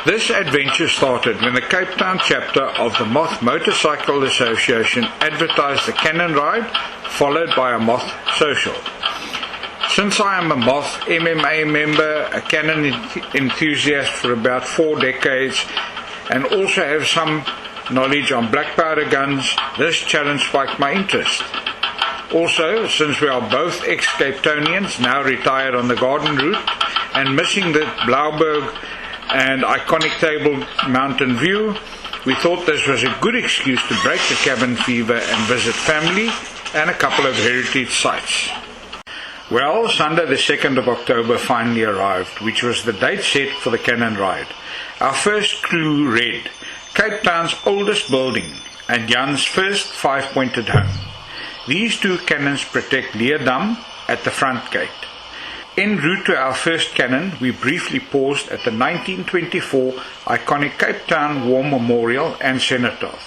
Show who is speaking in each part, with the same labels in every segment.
Speaker 1: This adventure started when the Cape Town chapter of the Moth Motorcycle Association advertised the cannon ride, followed by a Moth social. Since I am a Moth MMA member, a cannon enthusiast for about 4 decades, and also have some knowledge on black powder guns, this challenge spiked my interest. Also, since we are both ex-Cape Townians, now retired on the Garden Route, and missing the Blauberg and iconic Table Mountain view, we thought this was a good excuse to break the cabin fever and visit family and a couple of heritage sites. Well, Sunday the 2nd of October finally arrived, which was the date set for the cannon ride. Our first clue read, Cape Town's oldest building and Jan's first 5-pointed home. These 2 cannons protect Leerdam at the front gate. En route to our first cannon, we briefly paused at the 1924 iconic Cape Town War Memorial and Cenotaph.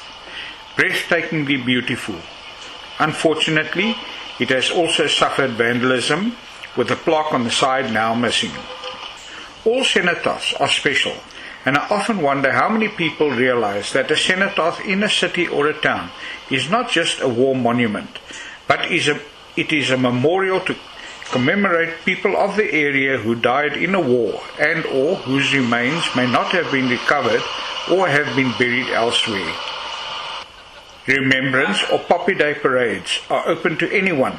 Speaker 1: Breathtakingly beautiful. Unfortunately, it has also suffered vandalism, with a plaque on the side now missing. All cenotaphs are special, and I often wonder how many people realize that a cenotaph in a city or a town is not just a war monument, but it is a memorial to commemorate people of the area who died in a war and or whose remains may not have been recovered or have been buried elsewhere. Remembrance or Poppy Day parades are open to anyone,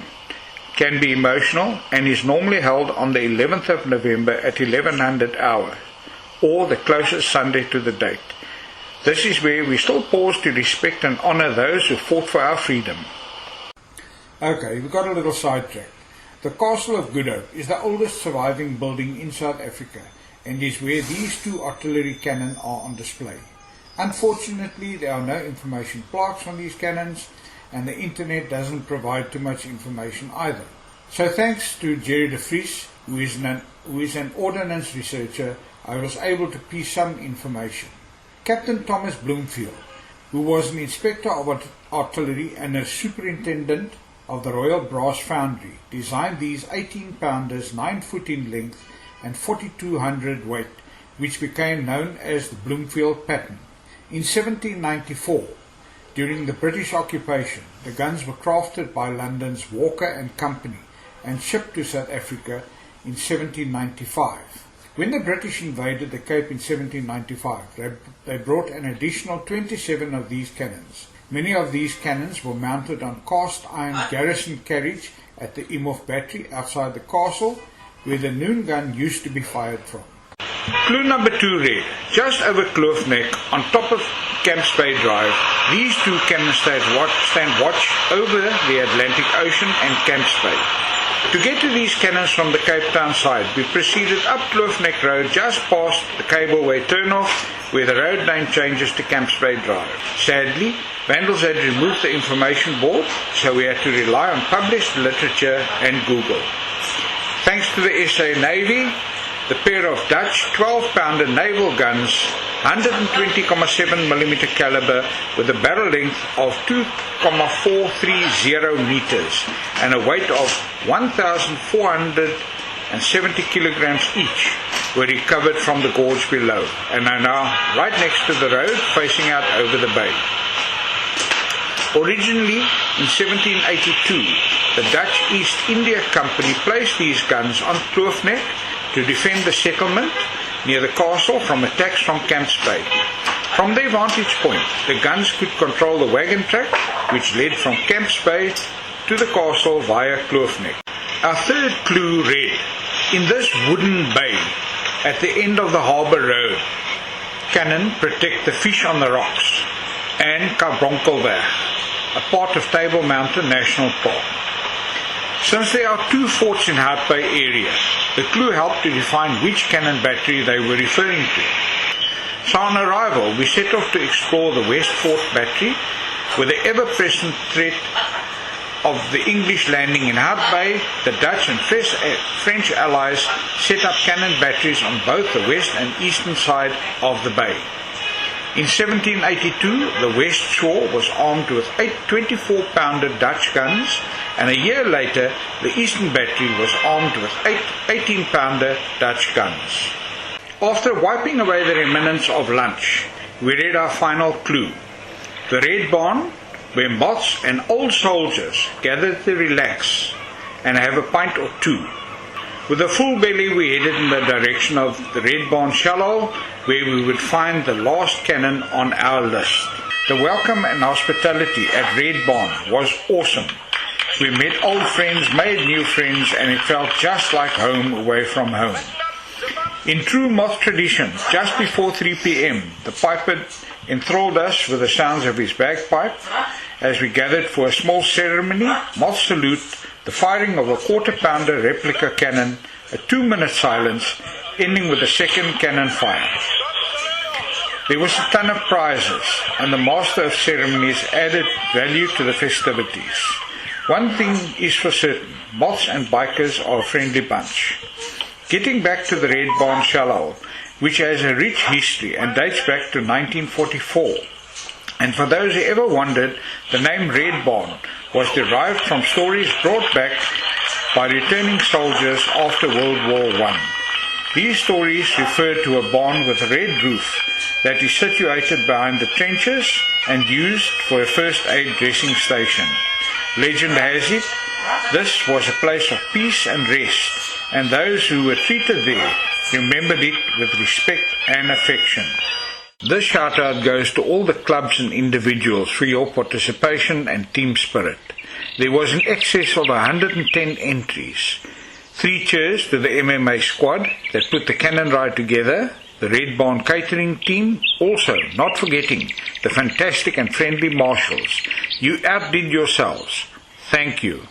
Speaker 1: can be emotional, and is normally held on the 11th of November at 1100 hour, or the closest Sunday to the date. This is where we still pause to respect and honour those who fought for our freedom. Okay, we got a little sidetracked. The Castle of Good Hope is the oldest surviving building in South Africa and is where these 2 artillery cannon are on display. Unfortunately, there are no information plaques on these cannons, and the internet doesn't provide too much information either. So thanks to Jerry de Vries, who is an ordnance researcher, I was able to piece some information. Captain Thomas Bloomfield, who was an inspector of artillery and a superintendent of the Royal Brass Foundry, designed these 18-pounders 9 foot in length and 4,200 weight, which became known as the Bloomfield pattern. In 1794, during the British occupation, the guns were crafted by London's Walker and Company and shipped to South Africa in 1795. When the British invaded the Cape in 1795, they brought an additional 27 of these cannons. Many of these cannons were mounted on cast iron garrison carriage at the Moth battery outside the castle, where the noon gun used to be fired from. Clue number 2 read, just over Kloof Neck, on top of Camps Bay Drive, these 2 cannons stand watch over the Atlantic Ocean and Camps Bay. To get to these cannons from the Cape Town side, we proceeded up Kloof Neck Road just past the cableway turnoff, where the road name changes to Camps Bay Drive. Sadly, vandals had removed the information board, so we had to rely on published literature and Google. Thanks to the SA Navy, the pair of Dutch 12-pounder naval guns, 120.7mm caliber with a barrel length of 2.430 meters and a weight of 1,470 kilograms each, were recovered from the gorge below and are now right next to the road facing out over the bay. Originally, in 1782, the Dutch East India Company placed these guns on Kloof Neck to defend the settlement near the castle from attacks from Camps Bay. From their vantage point, the guns could control the wagon track, which led from Camps Bay to the castle via Kloof Neck. Our third clue read, in this wooden bay at the end of the harbour road, cannon protect the fish on the rocks and Carbonkelweg, a part of Table Mountain National Park. Since there are 2 forts in Hout Bay area, the clue helped to define which cannon battery they were referring to. So on arrival, we set off to explore the West Fort Battery, with the ever-present threat of the English landing in Hout Bay. The Dutch and French allies set up cannon batteries on both the west and eastern side of the bay. In 1782, the west shore was armed with 8 24-pounder Dutch guns, and a year later, the eastern battery was armed with 8 18-pounder Dutch guns. After wiping away the remnants of lunch, we read our final clue. The Red Barn, where moths and old soldiers gathered to relax and have a pint or two. With a full belly, we headed in the direction of the Red Barn Shallow, where we would find the last cannon on our list. The welcome and hospitality at Red Barn was awesome. We met old friends, made new friends, and it felt just like home away from home. In true Moth tradition, just before 3 p.m., the piper enthralled us with the sounds of his bagpipe as we gathered for a small ceremony, Moth salute, the firing of a quarter-pounder replica cannon, a 2-minute silence, ending with a second cannon fire. There was a ton of prizes, and the master of ceremonies added value to the festivities. One thing is for certain, moths and bikers are a friendly bunch. Getting back to the Red Barn Shallow, which has a rich history and dates back to 1944. And for those who ever wondered, the name Red Barn was derived from stories brought back by returning soldiers after World War I. These stories refer to a barn with a red roof that is situated behind the trenches and used for a first aid dressing station. Legend has it, this was a place of peace and rest, and those who were treated there remembered it with respect and affection. This shout out goes to all the clubs and individuals for your participation and team spirit. There was in excess of 110 entries. 3 cheers to the MMA squad that put the cannon ride together, the Red Barn catering team, also not forgetting the fantastic and friendly marshals. You outdid yourselves. Thank you.